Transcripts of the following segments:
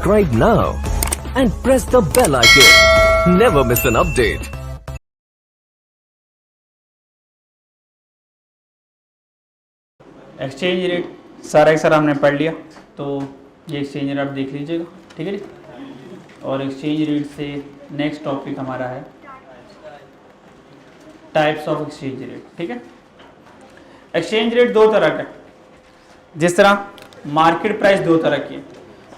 Subscribe now and press the bell icon. Never miss an update. Exchange rate सारा एक सारा हमने पढ़ लिया, तो ये एक्सचेंज रेट आप देख लीजिएगा, ठीक है जी। और एक्सचेंज रेट से नेक्स्ट टॉपिक हमारा है टाइप्स ऑफ एक्सचेंज रेट, ठीक है। एक्सचेंज रेट दो तरह का है, जिस तरह मार्केट प्राइस दो तरह की है।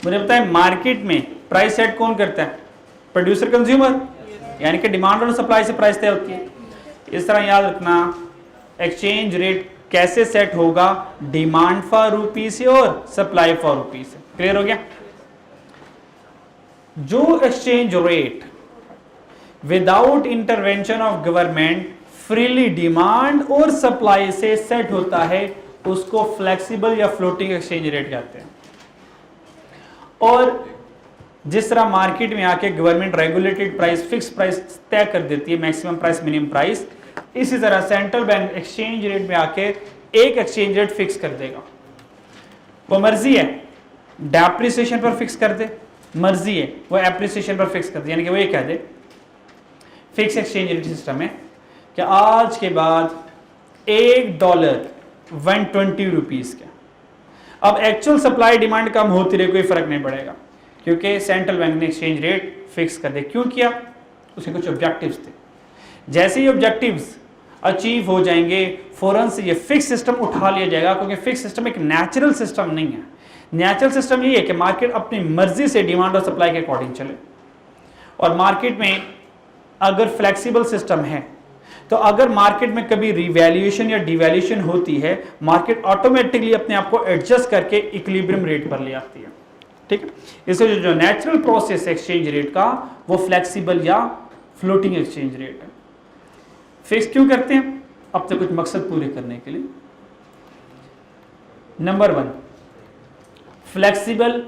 मुझे पता है मार्केट में प्राइस सेट कौन करता है? प्रोड्यूसर कंज्यूमर, यानी कि डिमांड और सप्लाई से प्राइस तय होती है। इस तरह याद रखना, एक्सचेंज रेट कैसे सेट होगा? डिमांड फॉर रुपी से और सप्लाई फॉर रुपी से। क्लियर हो गया? जो exchange rate without intervention of government freely demand और सप्लाई से सेट होता है उसको फ्लेक्सिबल या फ्लोटिंग एक्सचेंज रेट कहते हैं। और जिस तरह मार्केट में आके government regulated price, fix price तय कर देती है, मैक्सिमम प्राइस, मिनिमम प्राइस, इसी तरह सेंट्रल बैंक एक्सचेंज रेट में आके एक एक्सचेंज रेट फिक्स कर देगा। वो मर्जी है डेप्रिसिएशन पर फिक्स कर दे, मर्जी है वो एप्रिसिएशन पर फिक्स कर दे, यानी कि वो ये कह दे फिक्स एक्सचेंज रेट सिस्टम है कि आज के बाद $1 120 रुपीज का। अब एक्चुअल सप्लाई डिमांड कम होती रहे, कोई फर्क नहीं पड़ेगा, क्योंकि सेंट्रल बैंक ने एक्सचेंज रेट फिक्स कर दे। क्यों किया? उसके कुछ ऑब्जेक्टिव्स थे। जैसे ही ऑब्जेक्टिव्स अचीव हो जाएंगे, फौरन से ये फिक्स सिस्टम उठा लिया जाएगा, क्योंकि फिक्स सिस्टम एक नेचुरल सिस्टम नहीं है। नेचुरल सिस्टम ये है कि मार्केट अपनी मर्जी से डिमांड और सप्लाई के अकॉर्डिंग चले। और मार्केट में अगर फ्लेक्सिबल सिस्टम है तो अगर मार्केट में कभी रिवैल्यूएशन या डिवैल्यूएशन होती है, मार्केट ऑटोमेटिकली अपने आप को एडजस्ट करके इक्विलिब्रियम रेट पर ले आती है, ठीक है। इसलिए जो नेचुरल प्रोसेस एक्सचेंज रेट का वो फ्लेक्सिबल या फ्लोटिंग एक्सचेंज रेट है। फिक्स क्यों करते हैं? अब तक कुछ मकसद पूरे करने के लिए। नंबर 1, फ्लेक्सिबल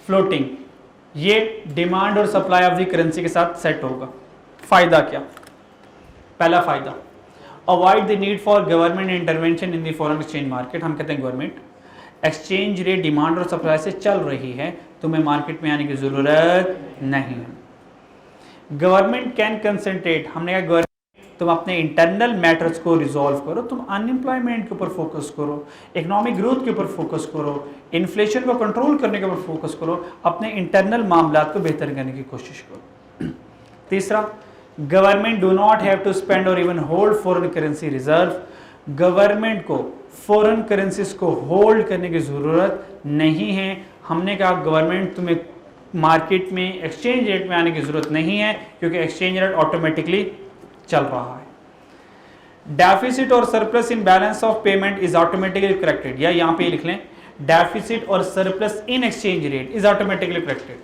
फ्लोटिंग, ये डिमांड और सप्लाई ऑफ द करेंसी के साथ सेट होगा। फायदा क्या? पहला फायदा, avoid the need for government intervention in the foreign exchange market. हम कहते हैं गवर्नमेंट एक्सचेंज रेट डिमांड और सप्लाई से चल रही है, तुम्हें मार्केट में आने की जरूरत नहीं है। गवर्नमेंट कैन कंसंट्रेट, हमने कहा गवर्नमेंट तुम अपने इंटरनल मैटर्स को रिजॉल्व करो, तुम अनएम्प्लॉयमेंट के ऊपर फोकस करो, इकोनॉमिक ग्रोथ के ऊपर फोकस करो, इन्फ्लेशन को कंट्रोल करने के ऊपर फोकस करो, अपने इंटरनल मामलात को बेहतर करने की कोशिश करो। तीसरा, government do not have to spend और even hold foreign currency reserve. Government को फॉरेन करेंसीज को होल्ड करने की जरूरत नहीं है। हमने कहा गवर्नमेंट तुम्हें मार्केट में एक्सचेंज रेट में आने की जरूरत नहीं है, क्योंकि एक्सचेंज रेट ऑटोमेटिकली चल रहा है। डेफिसिट और surplus in balance of payment is automatically corrected, या यहां पे लिख लें डेफिसिट और surplus in exchange rate is automatically corrected.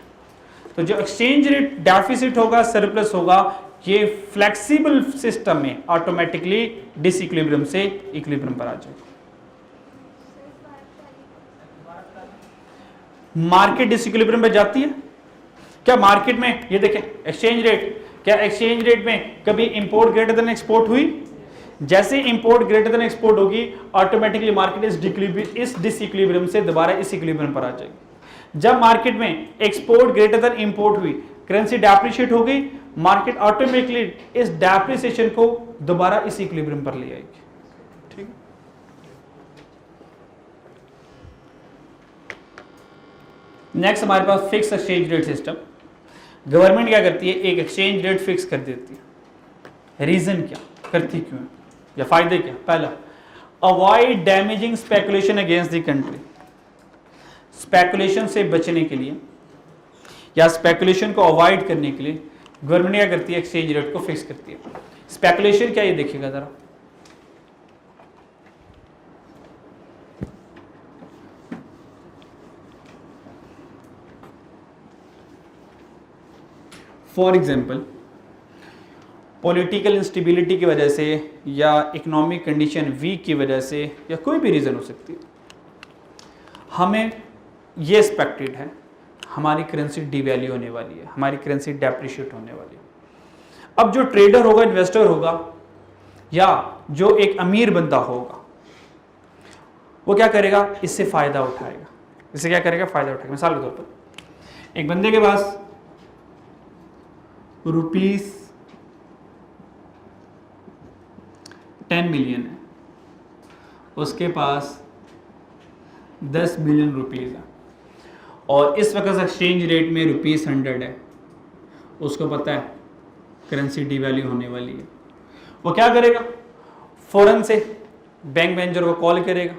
तो जो एक्सचेंज रेट डेफिसिट होगा, सरप्लस होगा, ये फ्लेक्सिबल सिस्टम में ऑटोमेटिकली डिसइक्विलिब्रियम से इक्विलिब्रियम पर आ जाएगा। मार्केट डिसइक्विलिब्रियम पे जाती है क्या? मार्केट में ये देखें एक्सचेंज रेट, क्या एक्सचेंज रेट में कभी इंपोर्ट ग्रेटर देन एक्सपोर्ट हुई? जैसे इंपोर्ट ग्रेटर देन एक्सपोर्ट होगी, ऑटोमेटिकली मार्केट इस डिसइक्विलिब्रियम से दोबारा इस इक्विलिब्रियम पर आ जाएगी। जब मार्केट में एक्सपोर्ट ग्रेटर देन इंपोर्ट हुई, करेंसी डेप्रिशिएट हो गई, मार्केट ऑटोमेटिकली इस डेप्रिसिएशन को दोबारा इस इक्विलिब्रियम पर ले आएगी, ठीक है। नेक्स्ट हमारे पास fix exchange rate system. Government क्या करती है? एक एक्सचेंज रेट फिक्स कर देती है। रीजन क्या? करती क्यों है या फायदे क्या? पहला, avoid damaging speculation against the country. Speculation से बचने के लिए या स्पेकुलेशन को अवॉइड करने के लिए गवर्नमेंट क्या करती है? एक्सचेंज रेट को फिक्स करती है। स्पेकुलेशन क्या, ये देखिएगा जरा। फॉर एग्जाम्पल, पॉलिटिकल इंस्टेबिलिटी की वजह से या इकोनॉमिक कंडीशन वीक की वजह से या कोई भी रीज़न हो सकती है, हमें ये एक्सपेक्टेड है हमारी करेंसी डिवैल्यू होने वाली है, हमारी करेंसी डेप्रिशिएट होने वाली है। अब जो ट्रेडर होगा, इन्वेस्टर होगा, या जो एक अमीर बंदा होगा, वो क्या करेगा? इससे फायदा उठाएगा। इससे क्या करेगा? फायदा उठाएगा। मिसाल के तौर पर एक बंदे के पास रुपीस 10 मिलियन है, उसके पास 10 बिलियन रुपीस है, और इस वक्त एक्सचेंज रेट में रुपीस 100 है। उसको पता है करेंसी डिवैल्यू होने वाली है। वो क्या करेगा, फौरन से बैंक मैनेजर को कॉल करेगा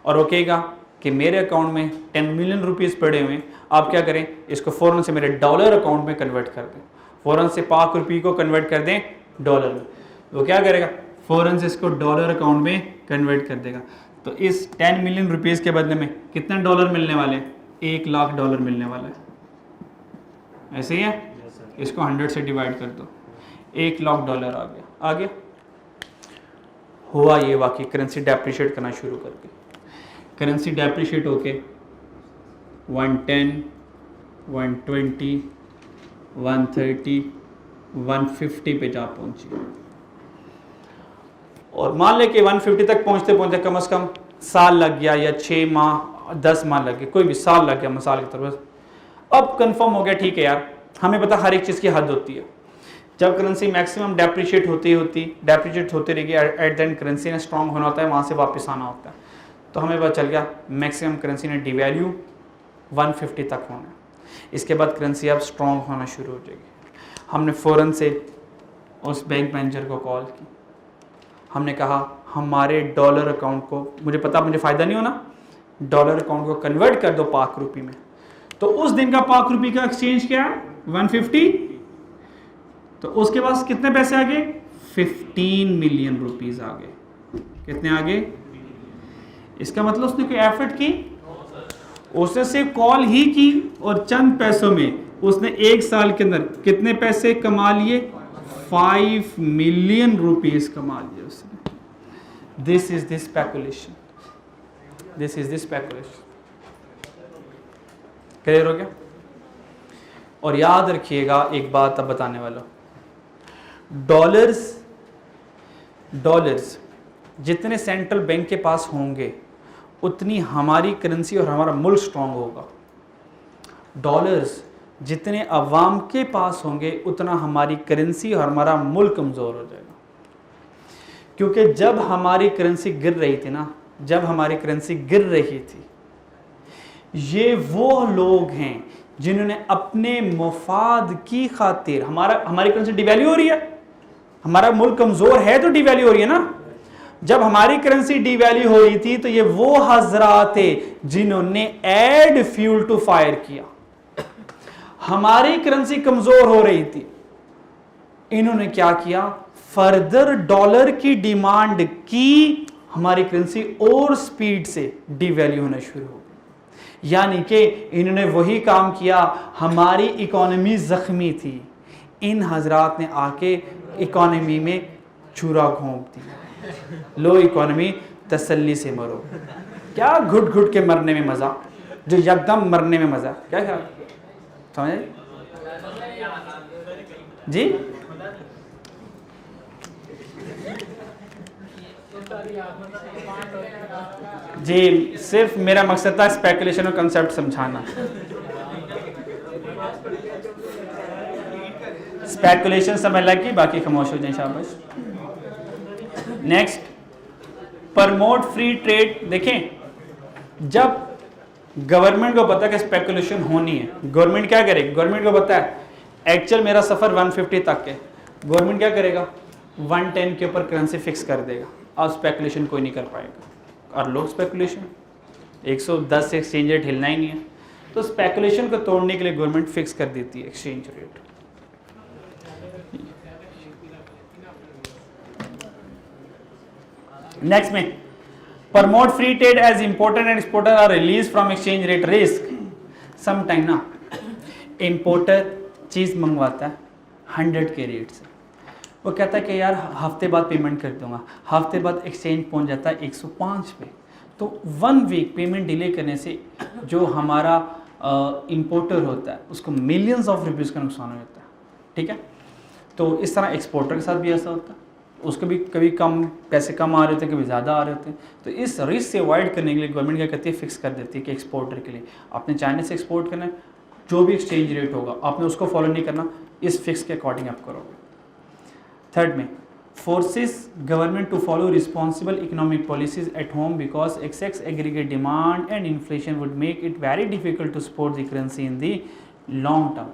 और वो कहेगा कि मेरे अकाउंट में 10 मिलियन रुपीस पड़े हुए हैं, आप क्या करें, इसको फ़ौरन से मेरे डॉलर अकाउंट में कन्वर्ट कर दें, फ़ौरन से पाक रुपये को कन्वर्ट कर दें डॉलर में। वो क्या करेगा, फ़ौरन से इसको डॉलर अकाउंट में कन्वर्ट कर देगा। तो इस 10 मिलियन रुपीस के बदले में कितने डॉलर मिलने वाले हैं, 1 लाख डॉलर मिलने वाला है। ऐसे ही है, इसको 100 से डिवाइड कर दो, 1 लाख डॉलर आ गया। हुआ ये वाकई, करेंसी डेप्रिशिएट करना शुरू कर दी। करेंसी डेप्रिशिएट होके 110, 120, 130, 150 पे जा पहुंची, और मान ले कि 150 तक पहुंचते पहुंचते कम से कम साल लग गया, या 6 माह 10 माह लग गए, कोई भी साल लग गया मिसाल की तरफ। अब कंफर्म हो गया, ठीक है यार, हमें पता हर एक चीज़ की हद होती है। जब करेंसी मैक्सिमम डेप्रिशिएट होती रहेगी, एट द एंड करेंसी ने स्ट्रॉन्ग होना होता है, वहाँ से वापस आना होता है। तो हमें पता चल गया मैक्सिमम करेंसी ने डिवैल्यू 150 तक होना है, इसके बाद करेंसी अब स्ट्रॉन्ग होना शुरू हो जाएगी। हमने फ़ौरन से उस बैंक मैनेजर को कॉल की, हमने कहा हमारे डॉलर अकाउंट को, मुझे पता मुझे फ़ायदा नहीं होना, डॉलर अकाउंट को कन्वर्ट कर दो पाक रुपये में। तो उस दिन का पाक रुपये का एक्सचेंज क्या है, 150। तो उसके पास कितने पैसे आ गए, 15 मिलियन रुपीस आ गए। कितने आ गए, इसका मतलब उसने कोई एफर्ट की, उसने सिर्फ कॉल ही की और चंद पैसों में उसने 1 साल के अंदर कितने पैसे कमा लिए, 5 मिलियन रुपीस कमा लिए उसने। This is this speculation, this is this speculation. Clear हो गया। और याद रखिएगा एक बात अब बताने वाला, डॉलर्स जितने सेंट्रल बैंक के पास होंगे उतनी हमारी करेंसी और हमारा मुल्क स्ट्रांग होगा। डॉलर्स जितने अवाम के पास होंगे उतना हमारी करेंसी और हमारा मुल्क कमज़ोर हो जाएगा। क्योंकि जब हमारी करेंसी गिर रही थी ना, ये वो लोग हैं जिन्होंने अपने मुफाद की खातिर, हमारी करेंसी डिवैल्यू हो रही है, हमारा मुल्क कमज़ोर है तो डिवैल्यू हो रही है ना। जब हमारी करेंसी डिवैल्यू हो रही थी तो ये वो हजरात थे जिन्होंने ऐड फ्यूल टू फायर किया। हमारी करेंसी कमजोर हो रही थी, इन्होंने क्या किया, फर्दर डॉलर की डिमांड की, हमारी करेंसी और स्पीड से डिवैल्यू होना शुरू हो गई। यानी कि इन्होंने वही काम किया, हमारी इकोनॉमी जख्मी थी, इन हजरात ने आके इकोनॉमी में छुरा घोंप दिया। लो इकोनॉमी तसल्ली से मरो। क्या घुट घुट के मरने में मजा, जो यकदम मरने में मजा, क्या ख्याल समझे जी। जी सिर्फ मेरा मकसद था स्पेकुलेशन और कंसेप्ट समझाना। स्पेकुलेशन समझ लगी, बाकी खामोश हो जाए शाबाश। Next, promote free trade. देखें, जब गवर्नमेंट को पता है कि स्पेकुलेशन होनी है, गवर्नमेंट क्या करेगी, गवर्नमेंट को पता है एक्चुअल मेरा सफ़र 150 तक है, गवर्नमेंट क्या करेगा 110 के ऊपर करेंसी फिक्स कर देगा, अब स्पेकुलेशन कोई नहीं कर पाएगा। और लोग स्पेकुलेशन 110 से एक्सचेंज रेट हिलना ही नहीं है, तो स्पेकुलेशन को तोड़ने के लिए गवर्नमेंट फिक्स कर देती है एक्सचेंज रेट। नेक्स्ट में, promote free trade as importer and exporter are release from exchange rate risk. Sometime ना इंपोर्टर चीज़ मंगवाता है 100 के रेट से, वो कहता है कि यार हफ्ते बाद पेमेंट कर दूंगा, हफ्ते बाद एक्सचेंज पहुंच जाता है 105 पे, तो 1 वीक पेमेंट डिले करने से जो हमारा इंपोर्टर होता है उसको मिलियंस ऑफ रुपीज़ का नुकसान हो जाता है। ठीक है, तो इस तरह एक्सपोर्टर के साथ भी ऐसा होता है, उसको भी कभी कम पैसे कम आ रहे होते हैं, कभी ज़्यादा आ रहे होते हैं। तो इस रिस्क से अवॉइड करने के लिए गवर्नमेंट क्या करती है, फिक्स कर देती है कि एक्सपोर्टर के लिए आपने चाइना से एक्सपोर्ट करना है जो भी एक्सचेंज रेट होगा आपने उसको फॉलो नहीं करना, इस फिक्स के अकॉर्डिंग आप करोगे। थर्ड में forces government to follow responsible economic policies at home because excess aggregate demand and inflation would make it very difficult to support the currency in the long term।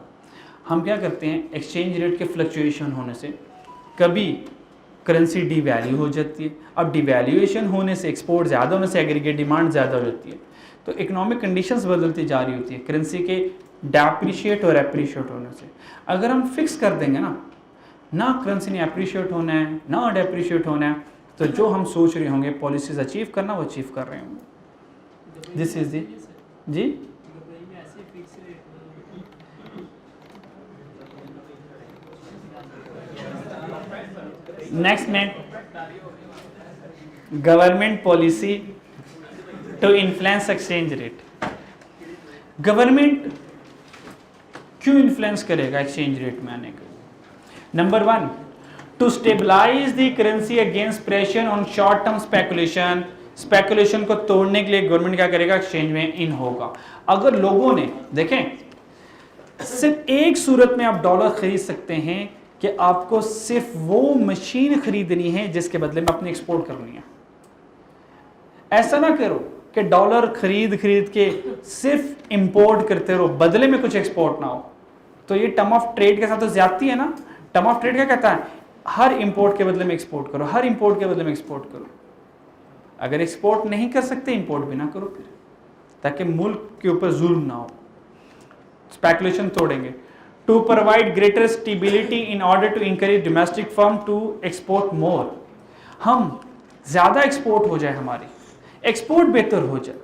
हम क्या करते हैं, exchange rate के fluctuation होने से कभी currency devalue हो जाती है। अब डिवैल्यूएशन होने से, एक्सपोर्ट ज़्यादा होने से एग्रीगेट डिमांड ज़्यादा हो जाती है, तो इकोनॉमिक कंडीशंस बदलती जा रही होती है करेंसी के डेप्रिशिएट और एप्रिशिएट होने से। अगर हम फिक्स कर देंगे ना करेंसी ने अप्रिशिएट होना है ना डेप्रिशिएट होना है, तो जो हम सोच रहे होंगे पॉलिसीज अचीव करना वो अचीव कर रहे होंगे। दिस इज जी नेक्स्ट में government policy to influence exchange rate. Government क्यों इन्फ्लुएंस करेगा एक्सचेंज रेट में आने का? Number 1, to stabilize the currency against pressure on short term speculation. Speculation को तोड़ने के लिए गवर्नमेंट क्या करेगा, एक्सचेंज में इन होगा। अगर लोगों ने देखें, सिर्फ एक सूरत में आप डॉलर खरीद सकते हैं कि आपको सिर्फ वो मशीन खरीदनी है जिसके बदले में अपनी एक्सपोर्ट करनी है। ऐसा ना करो कि डॉलर खरीद के सिर्फ इंपोर्ट करते रहो, बदले में कुछ एक्सपोर्ट ना हो। तो ये टर्म ऑफ ट्रेड के साथ तो ज्यादती है ना। टर्म ऑफ ट्रेड क्या कहता है, हर इंपोर्ट के बदले में एक्सपोर्ट करो, हर इंपोर्ट के बदले में एक्सपोर्ट करो। अगर एक्सपोर्ट नहीं कर सकते, इंपोर्ट भी ना करो फिर, ताकि मुल्क के ऊपर जुल्म ना हो। स्पेकुलेशन तोड़ेंगे। To provide greater stability in order to encourage domestic firm to export more. हम ज्यादा एक्सपोर्ट हो जाए, हमारी एक्सपोर्ट बेहतर हो जाए,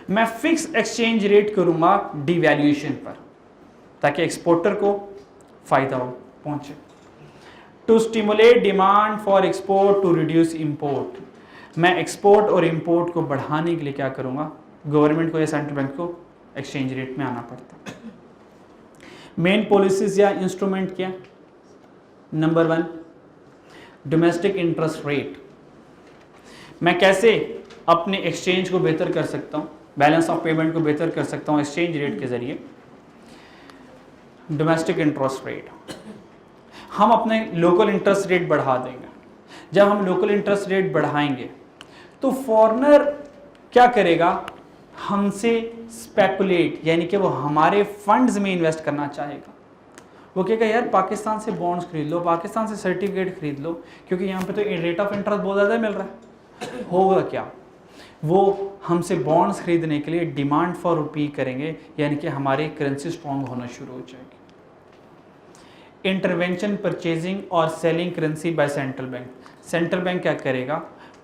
मैं फिक्स एक्सचेंज रेट करूंगा डिवैल्यूएशन पर, ताकि एक्सपोर्टर को फायदा हो पहुंचे। To stimulate demand for export to reduce import. मैं एक्सपोर्ट और इंपोर्ट को बढ़ाने के लिए क्या करूंगा, गवर्नमेंट को या सेंट्रल बैंक को एक्सचेंज रेट में आना पड़ता है। मेन पॉलिसीज या इंस्ट्रूमेंट क्या? Number 1, domestic interest rate. मैं कैसे अपने एक्सचेंज को बेहतर कर सकता हूं, बैलेंस ऑफ पेमेंट को बेहतर कर सकता हूं एक्सचेंज रेट के जरिए। डोमेस्टिक इंटरेस्ट रेट, हम अपने लोकल इंटरेस्ट रेट बढ़ा देंगे। जब हम लोकल इंटरेस्ट रेट बढ़ाएंगे तो फॉरेनर क्या करेगा, हमसे स्पेकुलेट, यानी कि वो हमारे फंड्स में इन्वेस्ट करना चाहेगा। वो कहेगा यार पाकिस्तान से बॉन्ड्स खरीद लो, पाकिस्तान से सर्टिफिकेट खरीद लो, क्योंकि यहाँ पे तो रेट ऑफ इंटरेस्ट बहुत ज़्यादा मिल रहा है। होगा क्या, वो हमसे बॉन्ड्स खरीदने के लिए डिमांड फॉर रुपी करेंगे, यानी कि हमारी करेंसी स्ट्रॉन्ग होना शुरू हो जाएगी। इंटरवेंशन परचेजिंग और selling currency by central bank. Central bank क्या करेगा,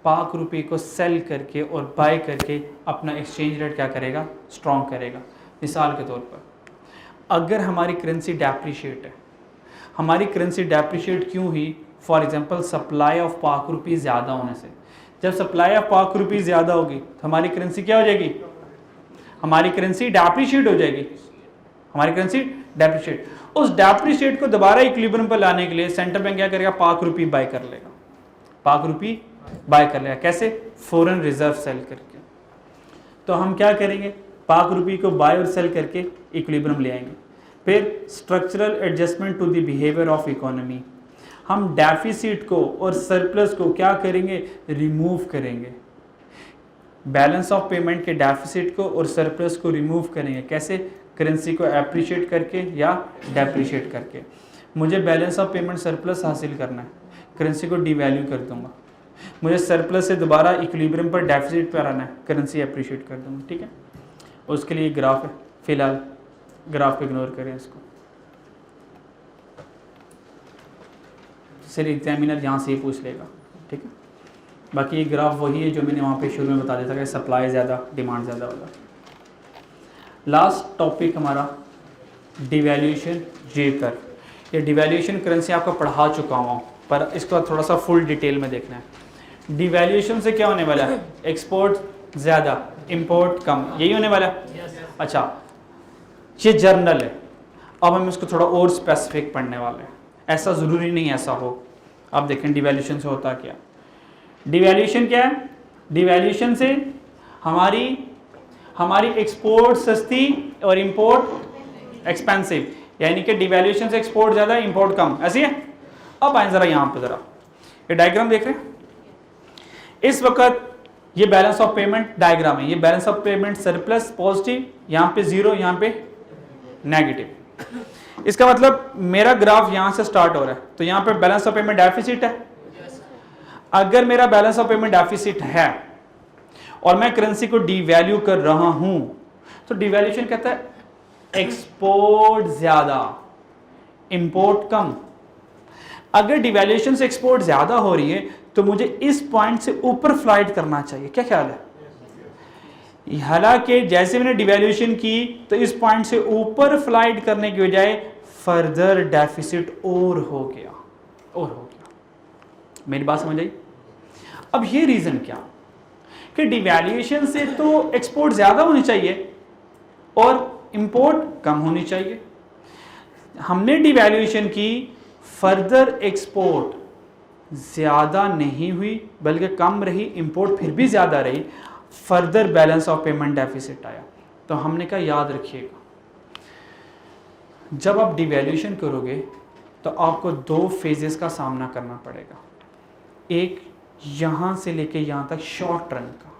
पाक रुपये को सेल करके और बाय करके अपना एक्सचेंज रेट क्या करेगा, स्ट्रॉन्ग करेगा। मिसाल के तौर पर अगर हमारी करेंसी डेप्रिशिएट है, हमारी करेंसी डेप्रिशिएट क्यों हुई, फॉर एग्जांपल सप्लाई ऑफ पाक रुपी ज़्यादा होने से। जब सप्लाई ऑफ पाक रुपी ज़्यादा होगी तो हमारी करेंसी क्या हो जाएगी, हमारी करेंसी डेप्रिशिएट हो जाएगी, हमारी करेंसी डेप्रिशिएट। उस डेप्रिशिएट को दोबारा इक्विलिब्रियम पर लाने के लिए सेंट्रल बैंक क्या करेगा, पाक रुपी बाय कर लेगा, पाक रुपी बाय कर लेगा। कैसे, फॉरेन रिजर्व सेल करके। तो हम क्या करेंगे, पाक रुपी को बाय और सेल करके इक्विलिब्रियम ले आएंगे। फिर structural adjustment to the behaviour of economy, हम डेफिसिट को और सरप्लस को क्या करेंगे, रिमूव करेंगे। बैलेंस ऑफ पेमेंट के डेफिसिट को और सरप्लस को रिमूव करेंगे। कैसे, करेंसी को एप्रिशिएट करके या डेप्रिशिएट करके। मुझे बैलेंस ऑफ पेमेंट सरप्लस हासिल करना है, करेंसी को डिवैल्यू कर दूंगा। मुझे सरप्लस से दोबारा इक्विलिब्रियम पर डेफिसिट पर आना है, करेंसी एप्रिशिएट कर दूंगा। ठीक है, उसके लिए ग्राफ है, फिलहाल ग्राफ को इग्नोर करें इसको। सिर्फ एग्जामिनर यहाँ से ही पूछ लेगा। ठीक है, बाकी ये ग्राफ वही है जो मैंने वहाँ पे शुरू में बता दिया था कि सप्लाई ज़्यादा डिमांड ज़्यादा होगा। लास्ट टॉपिक हमारा डिवैल्यूएशन जे कर्व। ये डिवैल्यूएशन करेंसी आपको पढ़ा चुका हूँ, पर इसको थोड़ा सा फुल डिटेल में देखना है। डिवैल्यूएशन से क्या होने वाला है, एक्सपोर्ट ज़्यादा इंपोर्ट कम, यही होने वाला है। अच्छा, ये जर्नल है, अब हम इसको थोड़ा और स्पेसिफिक पढ़ने वाले हैं। ऐसा ज़रूरी नहीं ऐसा हो। आप देखें डिवैल्यूएशन से होता क्या। डिवैल्यूएशन क्या है, डिवैल्यूएशन से हमारी एक्सपोर्ट सस्ती और इंपोर्ट एक्सपेंसिव, यानी कि डिवैल्यूएशन से एक्सपोर्ट ज्यादा, इंपोर्ट कम, ऐसी है। अब आए जरा यहां पे, जरा ये डायग्राम देख रहे हैं। इस वक्त ये बैलेंस ऑफ पेमेंट डायग्राम है, ये balance of payment surplus positive, यहां पे जीरो, यहां पे नेगेटिव। इसका मतलब मेरा ग्राफ यहां से स्टार्ट हो रहा है, तो यहां पे बैलेंस ऑफ पेमेंट डेफिसिट है। अगर मेरा बैलेंस ऑफ पेमेंट डेफिसिट है और मैं करेंसी को डीवैल्यू कर रहा हूं, तो डिवैल्यूएशन कहता है एक्सपोर्ट ज्यादा, इंपोर्ट कम। अगर डिवैल्यूएशन से एक्सपोर्ट ज्यादा हो रही है तो मुझे इस पॉइंट से ऊपर फ्लाइट करना चाहिए, क्या ख्याल है? हालांकि जैसे मैंने डिवैल्यूएशन की तो इस पॉइंट से ऊपर फ्लाइट करने की बजाय फर्दर डेफिसिट और हो गया। मेरी बात समझ आई? अब ये रीजन क्या कि डिवैल्यूएशन से तो एक्सपोर्ट ज्यादा होनी चाहिए और इंपोर्ट कम होनी चाहिए। हमने डिवैल्यूएशन की, फर्दर एक्सपोर्ट ज्यादा नहीं हुई बल्कि कम रही, इंपोर्ट फिर भी ज्यादा रही, further balance of payment deficit आया। तो हमने कहा याद रखिएगा, जब आप डिवैल्यूएशन करोगे तो आपको दो फेजेस का सामना करना पड़ेगा, एक यहां से लेके यहां तक शॉर्ट रन का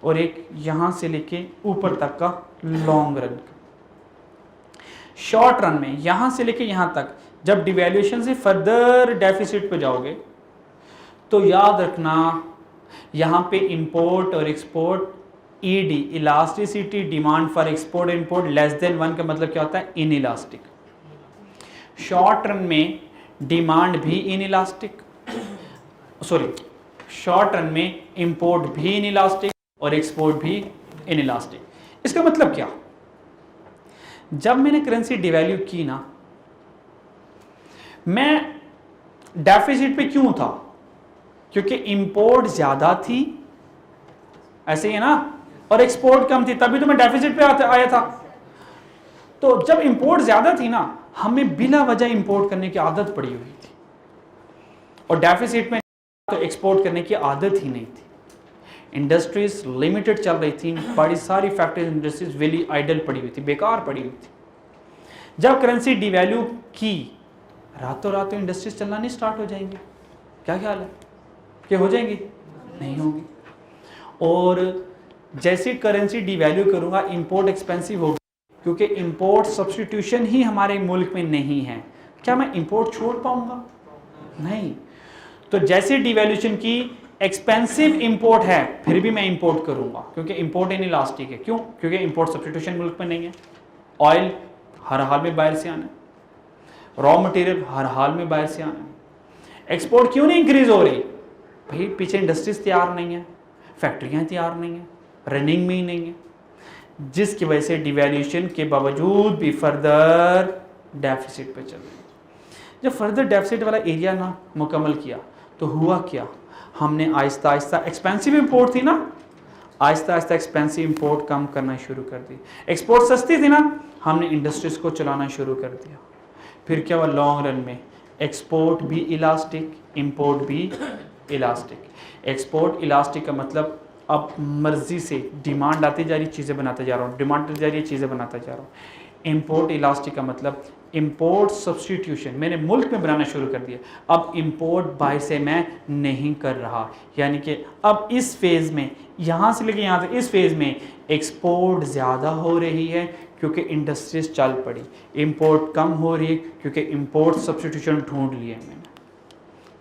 और एक यहां से लेके ऊपर तक का लॉन्ग रन का। शॉर्ट रन में यहां से लेके यहां तक जब डिवैल्यूएशन से फर्दर डेफिसिट पे जाओगे तो याद रखना यहां पे इंपोर्ट और export, ED elasticity, demand for export import less than 1 का मतलब क्या होता है? इनइलास्टिक। शॉर्ट रन में डिमांड भी इनइलास्टिक, सॉरी शॉर्ट रन में इंपोर्ट भी इनइलास्टिक और एक्सपोर्ट भी इनइलास्टिक। इसका मतलब क्या? जब मैंने करेंसी डिवैल्यू की ना, मैं डेफिसिट पे क्यों था? क्योंकि इंपोर्ट ज्यादा थी, ऐसे ही है ना, और एक्सपोर्ट कम थी, तभी तो मैं डेफिसिट पे आया था। तो जब इंपोर्ट ज्यादा थी ना, हमें बिना वजह इंपोर्ट करने की आदत पड़ी हुई थी, और डेफिसिट में तो एक्सपोर्ट करने की आदत ही नहीं थी। इंडस्ट्रीज लिमिटेड चल रही थी, बड़ी सारी फैक्ट्रीज इंडस्ट्रीज वेली आइडल पड़ी हुई थी, बेकार पड़ी हुई थी। जब करेंसी डिवैल्यू की, रातों रात तो इंडस्ट्रीज चलना नहीं स्टार्ट हो जाएंगी? क्या ख्याल है कि हो जाएंगी? नहीं होगी। और जैसे करेंसी डिवैल्यू करूंगा, इंपोर्ट एक्सपेंसिव होगी, क्योंकि इंपोर्ट सब्स्टिट्यूशन ही हमारे मुल्क में नहीं है। क्या मैं इंपोर्ट छोड़ पाऊंगा? नहीं। तो जैसे डिवैल्यूएशन की, एक्सपेंसिव इंपोर्ट है, फिर भी मैं इंपोर्ट करूंगा, क्योंकि इंपोर्ट इनइलास्टिक है। क्यों? क्योंकि इंपोर्ट सब्स्टिट्यूशन मुल्क में नहीं है। ऑयल हर हाल में बाहर से आना है, रॉ मटेरियल हर हाल में बाहर से आना है। एक्सपोर्ट क्यों नहीं इंक्रीज हो रही? भाई पीछे इंडस्ट्रीज तैयार नहीं है, फैक्ट्रियां तैयार नहीं है, रनिंग में ही नहीं है, जिसकी वजह से डिवैल्यूएशन के बावजूद भी फर्दर डेफिसिट पे चल रही है। जब फर्दर डेफिसिट वाला एरिया ना मुकम्मल किया तो हुआ क्या? हमने आहिस्ता आहिस्ता, एक्सपेंसिव इंपोर्ट थी ना, आहिस्ता आहिस्ता एक्सपेंसिव इंपोर्ट कम करना शुरू कर दी। एक्सपोर्ट सस्ती थी ना, हमने इंडस्ट्रीज को चलाना शुरू कर दिया। फिर क्या हुआ? लॉन्ग रन में एक्सपोर्ट भी इलास्टिक, इंपोर्ट भी इलास्टिक। एक्सपोर्ट इलास्टिक का मतलब अब मर्जी से डिमांड आती जा रही, चीज़ें बनाते जा रहा हूँ, डिमांड आती जा रही है, चीज़ें बनाता जा रहा हूँ। इंपोर्ट इलास्टिक का मतलब इंपोर्ट सब्स्टिट्यूशन मैंने मुल्क में बनाना शुरू कर दिया। अब इंपोर्ट बाहर से मैं नहीं कर रहा, यानी कि अब इस फेज़ में, यहाँ से लेके यहाँ तक इस फेज़ में एक्सपोर्ट ज़्यादा हो रही है क्योंकि इंडस्ट्रीज चल पड़ी, इंपोर्ट कम हो रही है क्योंकि इंपोर्ट सब्स्टिट्यूशन ढूंढ लिए मैंने।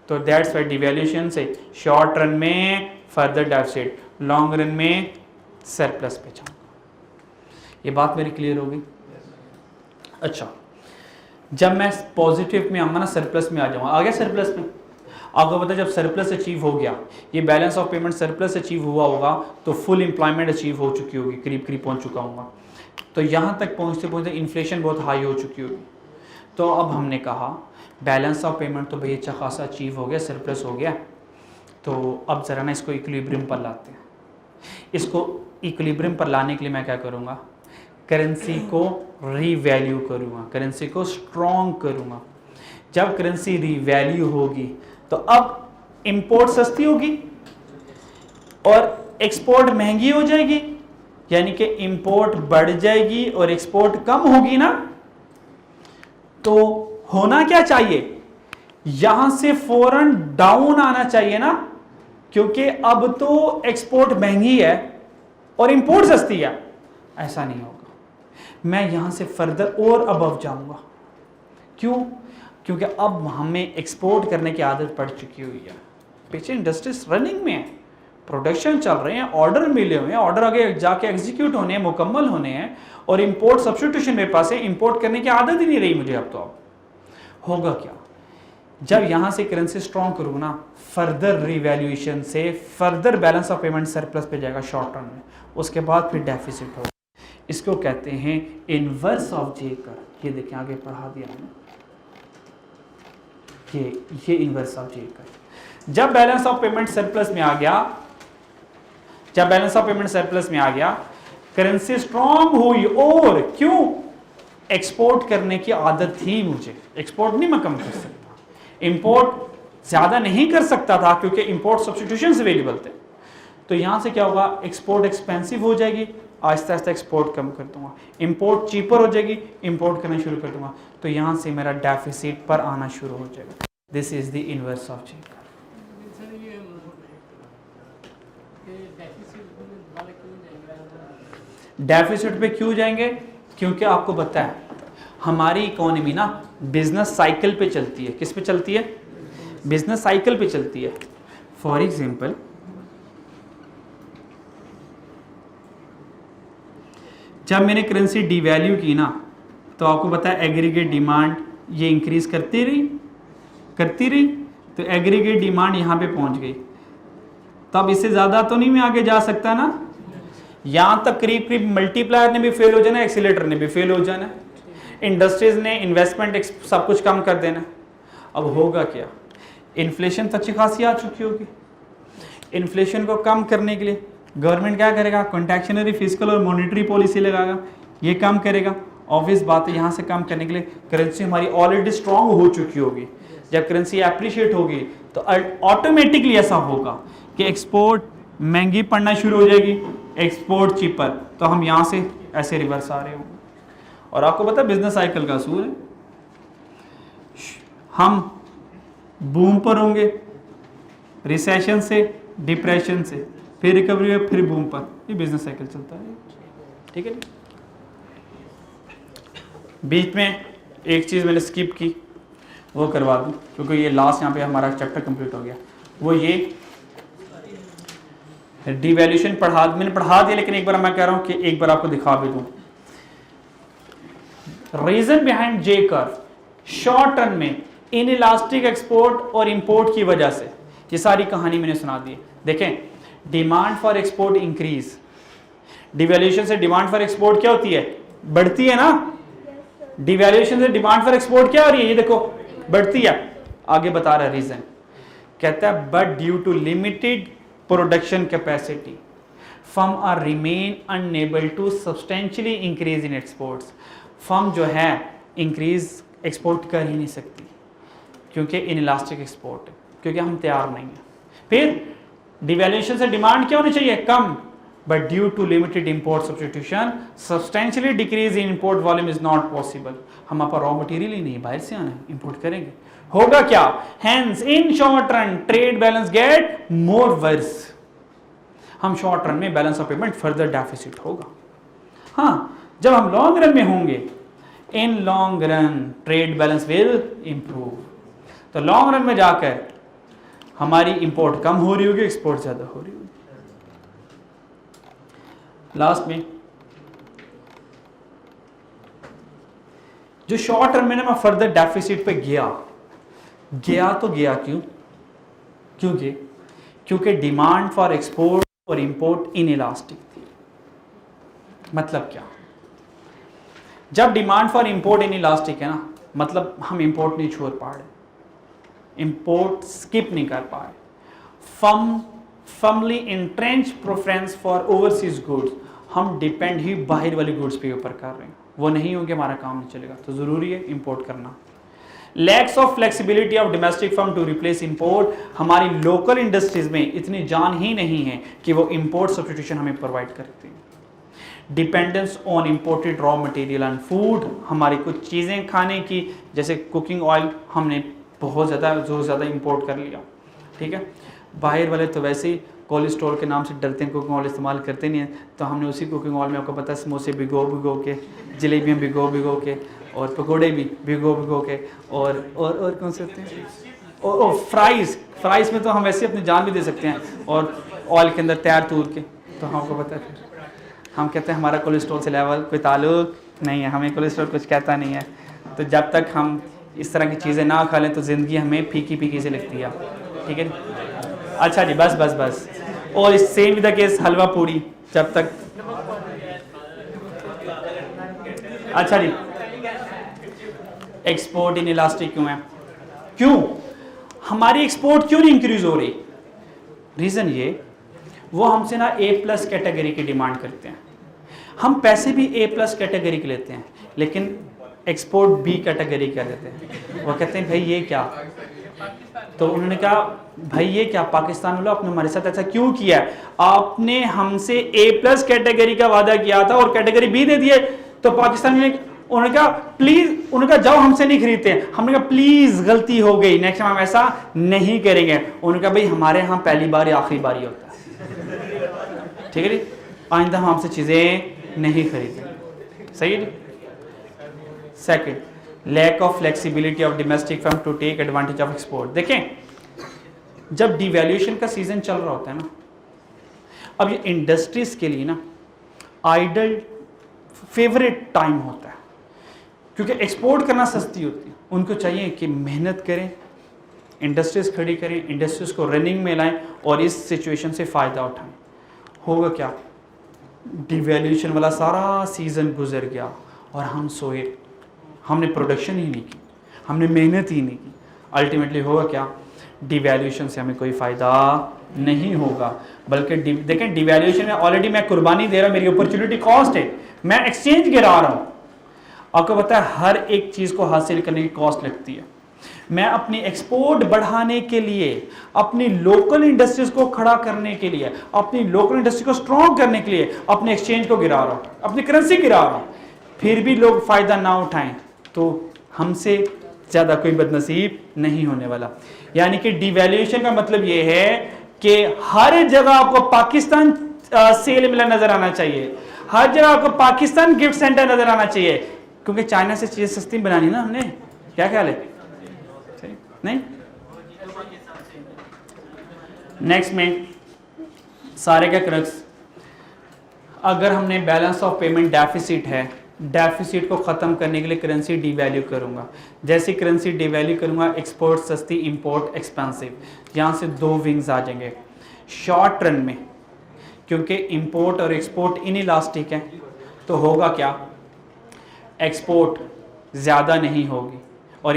तो दैट्स वाई डिवैल्यूएशन से शॉर्ट रन में फर्दर डेफिसिट, लॉन्ग रन में सरप्लस पे जाऊंगा। ये बात मेरी क्लियर होगी? अच्छा, जब मैं पॉजिटिव में आऊंगा ना, सरप्लस में आ जाऊंगा, आ गया सरप्लस में। आपको पता है जब सरप्लस अचीव हो गया, ये balance of payment surplus achieve हुआ होगा तो फुल एम्प्लॉयमेंट अचीव हो चुकी होगी, करीब करीब पहुंच चुका होगा। तो यहाँ तक पहुँचते पहुँचते इन्फ्लेशन बहुत हाई हो चुकी होगी। तो अब हमने कहा बैलेंस ऑफ पेमेंट तो भैया अच्छा खासा अचीव हो गया, सरप्लस हो गया, तो अब ज़रा ना इसको इक्विलिब्रियम पर लाते हैं। इसको इक्विलिब्रियम पर लाने के लिए मैं क्या करूँगा? करेंसी को रीवैल्यू करूँगा, करेंसी को स्ट्रॉन्ग करूँगा। जब करेंसी रीवैल्यू होगी तो अब इंपोर्ट सस्ती होगी और एक्सपोर्ट महंगी हो जाएगी, यानी कि इंपोर्ट बढ़ जाएगी और एक्सपोर्ट कम होगी ना, तो होना क्या चाहिए, यहां से फौरन डाउन आना चाहिए ना, क्योंकि अब तो एक्सपोर्ट महंगी है और इंपोर्ट सस्ती है। ऐसा नहीं होगा, मैं यहां से फर्दर और अबव जाऊंगा। क्यों? क्योंकि अब हमें एक्सपोर्ट करने की आदत पड़ चुकी हुई है, पीछे इंडस्ट्रीज रनिंग में है, प्रोडक्शन चल रहे हैं, ऑर्डर मिले हुए हैं, ऑर्डर आगे जाके एग्जीक्यूट होने हैं, मुकम्मल होने हैं, और इंपोर्ट सब्स्टिट्यूशन मेरे पास है, इंपोर्ट करने की आदत ही नहीं रही मुझे। अब तो अब होगा क्या, जब यहां से करेंसी स्ट्रॉन्ग करूँ ना, फर्दर रिवैल्यूएशन से further balance of payment surplus पे जाएगा शॉर्ट टर्म में, उसके बाद फिर डेफिसिट होगा। इसको कहते हैं इनवर्स ऑफ जे कर्व। ये देखें आगे पढ़ा दिया मैंने, ये इनवर्स ऑफ जे कर्व। जब बैलेंस ऑफ पेमेंट सरप्लस में आ गया, जब बैलेंस ऑफ पेमेंट सरप्लस में आ गया, करेंसी स्ट्रॉन्ग हुई, और क्यों, एक्सपोर्ट करने की आदत थी मुझे, एक्सपोर्ट नहीं मैं कम कर सकता, इंपोर्ट ज्यादा नहीं कर सकता था क्योंकि इंपोर्ट सब्स्टिट्यूशंस अवेलेबल थे। तो यहां से क्या होगा, एक्सपोर्ट एक्सपेंसिव हो जाएगी, आहिस्ता आहिस्ता एक्सपोर्ट कम कर दूंगा, इंपोर्ट चीपर हो जाएगी, इंपोर्ट करना शुरू कर दूंगा, तो यहां से मेरा डेफिसिट पर आना शुरू हो जाएगा। This is the inverse of J. Deficit पे क्यों जाएंगे, क्योंकि आपको पता है हमारी इकोनॉमी ना बिजनेस साइकिल पे चलती है। किस पे चलती है, बिजनेस साइकिल पे चलती है। फॉर एग्जांपल, जब मैंने करेंसी डिवैल्यू की ना, तो आपको पता है एग्रीगेट डिमांड ये इंक्रीज करती रही, तो एग्रीगेट डिमांड यहां पे पहुंच गई। तब इससे ज्यादा तो नहीं मैं आगे जा सकता ना, यहां तक करीब करीब मल्टीप्लायर ने भी फेल हो जाना, एक्सीलेटर ने भी फेल हो जाना, इंडस्ट्रीज ने इन्वेस्टमेंट सब कुछ कम कर देना। अब होगा क्या, इन्फ्लेशन तो अच्छी खासी आ चुकी होगी, इन्फ्लेशन को कम करने के लिए गवर्नमेंट क्या करेगा, कॉन्ट्रैक्शनरी फिजिकल और मॉनेटरी पॉलिसी लगाएगा, ये कम करेगा। ऑब्वियस बात है, यहाँ से कम करने के लिए करेंसी हमारी ऑलरेडी स्ट्रांग हो चुकी होगी, जब करेंसी अप्रिशिएट होगी तो ऑटोमेटिकली ऐसा होगा कि एक्सपोर्ट महंगी पड़ना शुरू हो जाएगी, एक्सपोर्ट चीपर, तो हम यहाँ से ऐसे रिवर्स आ रहे होंगे। और आपको पता है बिजनेस साइकिल का असूल है, हम बूम पर होंगे, रिसेशन से, डिप्रेशन से, फिर रिकवरी है, फिर बूम पर, ये बिजनेस साइकिल चलता है। ठीक है, बीच में एक चीज़ मैंने स्किप की, वो करवा दूं क्योंकि ये लास्ट यहाँ पे हमारा चैप्टर कंप्लीट हो गया। वो ये डिवैल्यूएशन मैंने पढ़ा दिया, लेकिन एक बार मैं कह रहा हूँ कि एक बार आपको दिखा भी दूं। Reason behind J curve, short term में इनइलास्टिक एक्सपोर्ट और इंपोर्ट की वजह से, ये सारी कहानी मैंने सुना दी। देखें, demand for export increase, devaluation से डिमांड फॉर एक्सपोर्ट क्या होती है, बढ़ती है ना। डिवैल्यूएशन से डिमांड फॉर एक्सपोर्ट क्या हो रही है, ये देखो बढ़ती है। आगे बता रहा है रीजन, कहता है but due to limited production capacity firm are remain unable to substantially increase in exports. Firm जो है इंक्रीज एक्सपोर्ट कर ही नहीं सकती क्योंकि इनइलास्टिक एक्सपोर्ट है, क्योंकि हम तैयार नहीं है। फिर डिवैल्यूएशन से डिमांड क्या होनी चाहिए, कम, but due to limited import substitution substantially decrease in import volume is not possible। हमारे पास रॉ मटेरियल ही नहीं, बाहर से आना है, इंपोर्ट करेंगे, होगा क्या, hence in short run trade balance get more worse। हम शॉर्ट रन में balance of payment further deficit होगा। हाँ, जब हम लॉन्ग रन में होंगे, in long run trade balance will improve. तो लॉन्ग रन में जाकर हमारी इंपोर्ट कम हो रही होगी, एक्सपोर्ट ज्यादा हो रही होगी। लास्ट में जो शॉर्ट टर्म में ना मैं फर्दर डेफिसिट पे गया तो गया क्यों, क्योंकि डिमांड फॉर एक्सपोर्ट और इंपोर्ट इनइलास्टिक थी। मतलब क्या, जब डिमांड फॉर इंपोर्ट इनइलास्टिक है ना, मतलब हम इंपोर्ट नहीं छोड़ पा रहे, इंपोर्ट स्किप नहीं कर पा रहे, firmly entrenched preference for overseas goods, हम डिपेंड ही बाहर वाली गुड्स पे ऊपर कर रहे हैं, वो नहीं होंगे हमारा काम नहीं चलेगा, तो जरूरी है इंपोर्ट करना। Lacks of flexibility of domestic firm to replace import, हमारी लोकल इंडस्ट्रीज में इतनी जान ही नहीं है कि वो इंपोर्ट सब्स्टिट्यूशन हमें प्रोवाइड करती है। Dependence on imported raw material and food, हमारी कुछ चीज़ें खाने की जैसे कुकिंग ऑयल हमने बहुत ज़्यादा इंपोर्ट कर लिया, ठीक है। बाहर वाले तो वैसे ही कोलेस्ट्रॉल के नाम से डरते हैं, कुकिंग ऑयल इस्तेमाल करते नहीं हैं, तो हमने उसी कुकिंग ऑयल में आपको पता है समोसे भिगो के, जलेबियाँ भिगो के, और पकोड़े भी भिगो के, और कौन से होते हैं, और फ्राइज़ में तो हम वैसे अपनी जान भी दे सकते हैं, और ऑयल के अंदर तैयार तूर के, तो हमको पता है हम कहते हैं हमारा कोलेस्ट्रॉल से लेवल कोई ताल्लुक नहीं है, हमें कोलेस्ट्रॉल कुछ कहता नहीं है। तो जब तक हम इस तरह की चीज़ें ना खा लें तो ज़िंदगी हमें फीकी से लगती है, ठीक है। अच्छा जी, बस और इस सेम विद द केस हलवा पूड़ी, जब तक, अच्छा जी, एक्सपोर्ट इन इलास्टिक क्यों है, क्यों हमारी एक्सपोर्ट क्यों नहीं इंक्रीज हो रही? रीज़न ये, वो हमसे ना A+ कैटेगरी की डिमांड करते हैं, हम पैसे भी A+ कैटेगरी के लेते हैं, लेकिन एक्सपोर्ट B कैटेगरी का लेते हैं। वो कहते हैं भाई ये क्या, तो उन्होंने कहा भाई ये क्या पाकिस्तान वालों, आपने हमारे साथ ऐसा क्यों किया है? आपने हमसे A+ कैटेगरी का वादा किया था और कैटेगरी B दे दिए, तो पाकिस्तान में उन्होंने कहा प्लीज, उन्होंने कहा जाओ हमसे नहीं खरीदते। हमने कहा प्लीज गलती हो गई, नेक्स्ट टाइम हम ऐसा नहीं करेंगे। उन्होंने कहा भाई हमारे यहाँ पहली बार या आखिरी बार ही होता है, ठीक है जी, आइंदा हम हमसे चीजें नहीं खरीदेंगे, सही है जी। Second, lack of flexibility of domestic firm to take advantage of export. देखें जब डिवैल्यूएशन का सीजन चल रहा होता है ना, अब ये इंडस्ट्रीज के लिए ना आइडल फेवरेट टाइम होता है, क्योंकि एक्सपोर्ट करना सस्ती होती है। उनको चाहिए कि मेहनत करें, इंडस्ट्रीज खड़ी करें, इंडस्ट्रीज को रनिंग में लाएं और इस सिचुएशन से फ़ायदा उठाएं। होगा क्या, डिवैल्यूएशन वाला सारा सीज़न गुजर गया और हम सोए, हमने प्रोडक्शन ही नहीं की, हमने मेहनत ही नहीं की। अल्टीमेटली होगा क्या, डिवैल्यूएशन से हमें कोई फ़ायदा नहीं होगा, बल्कि देखें डिवैल्यूएशन में ऑलरेडी मैं कुर्बानी दे रहा हूँ, मेरी अपॉर्चुनिटी कॉस्ट है, मैं एक्सचेंज गिरा रहा हूँ। आपको पता है हर एक चीज़ को हासिल करने की कॉस्ट लगती है। मैं अपनी एक्सपोर्ट बढ़ाने के लिए, अपनी लोकल इंडस्ट्रीज को खड़ा करने के लिए, अपनी लोकल इंडस्ट्री को स्ट्रॉन्ग करने के लिए अपने एक्सचेंज को गिरा रहा हूँ, अपनी करेंसी गिरा रहा हूँ, फिर भी लोग फ़ायदा ना उठाएं तो हमसे ज़्यादा कोई बदनसीब नहीं होने वाला। यानी कि डिवैल्यूएशन का मतलब ये है कि हर जगह आपको पाकिस्तान सेल मिला नजर आना चाहिए, हर जगह आपको पाकिस्तान गिफ्ट सेंटर नजर आना चाहिए, क्योंकि चाइना से चीज़ें सस्ती बनानी ना हमने। क्या ख्याल है, नहीं? नेक्स्ट में सारे का क्रक्स, अगर हमने बैलेंस ऑफ पेमेंट डेफिसिट है, डेफिसिट को ख़त्म करने के लिए करेंसी डिवैल्यू करूंगा। जैसे करेंसी डिवैल्यू करूंगा, एक्सपोर्ट सस्ती, इंपोर्ट एक्सपेंसिव, यहाँ से दो विंग्स आ जाएंगे शॉर्ट रन में, क्योंकि इंपोर्ट और एक्सपोर्ट इनइलास्टिक है। तो होगा क्या, एक्सपोर्ट ज़्यादा नहीं होगी और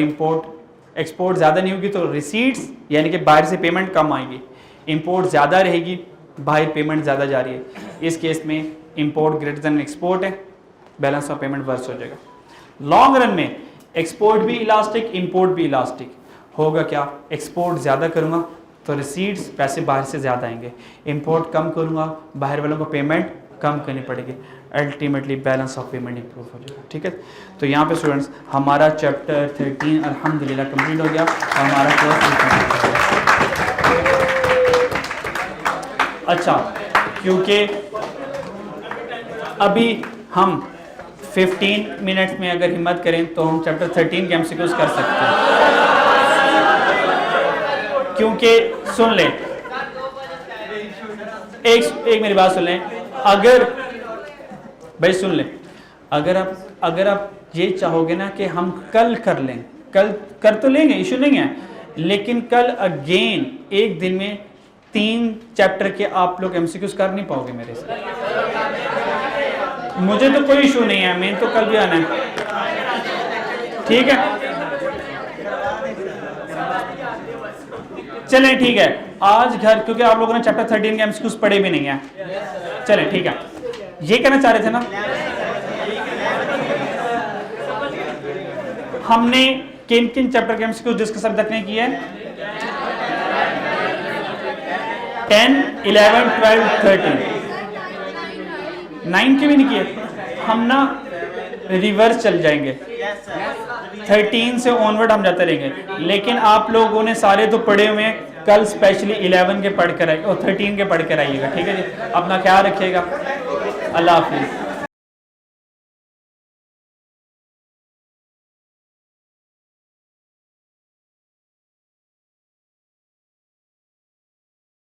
एक्सपोर्ट ज़्यादा नहीं होगी तो रिसीट्स यानी कि बाहर से पेमेंट कम आएगी, इंपोर्ट ज़्यादा रहेगी, बाहर पेमेंट ज़्यादा जा रही है। इस केस में इंपोर्ट ग्रेटर देन एक्सपोर्ट है, बैलेंस ऑफ पेमेंट वर्स हो जाएगा। लॉन्ग रन में एक्सपोर्ट भी इलास्टिक, इंपोर्ट भी इलास्टिक। होगा क्या, एक्सपोर्ट ज़्यादा करूँगा तो रिसीट्स पैसे बाहर से ज़्यादा आएंगे, इंपोर्ट कम करूँगा बाहर वालों को पेमेंट कम करनी पड़ेगी, ultimately balance of payment improve हो जाएगा। ठीक है, तो यहाँ पे स्टूडेंट्स हमारा चैप्टर 13 अल्हम्दुलिल्लाह कंप्लीट हो गया और हमारा कोर्स। अच्छा, क्योंकि अभी हम 15 मिनट्स में अगर हिम्मत करें तो हम चैप्टर 13 के एमसीक्यूज कर सकते हैं, क्योंकि सुन लें, एक मेरी बात सुन लें, अगर भाई सुन लें, अगर आप ये चाहोगे ना कि हम कल कर लें, कल कर तो लेंगे, इशू नहीं है, लेकिन कल अगेन एक दिन में 3 चैप्टर के आप लोग एमसीक्यूज कर नहीं पाओगे मेरे से। मुझे तो कोई इशू नहीं है, मैं तो कल भी आना है, ठीक है। चलें ठीक है, आज घर, क्योंकि आप लोगों ने चैप्टर 13 के एमसीक्यूज पढ़े भी नहीं है, चलें ठीक है। ये कहना चाह रहे थे ना, हमने किन किन चैप्टर के एमसीक्यूज डिस्कस अभी तक नहीं किए हैं? 10, 11, 12, 13। 9 के भी नहीं किए, हम ना रिवर्स चल जाएंगे, 13 से ऑनवर्ड हम जाते रहेंगे। लेकिन आप लोगों ने सारे तो पढ़े हुए हैं, कल स्पेशली 11 के पढ़ कर आइए और 13 के पढ़ कर आइएगा, ठीक है जी। अपना ख्याल रखिएगा, अल्लाह हाफिज़।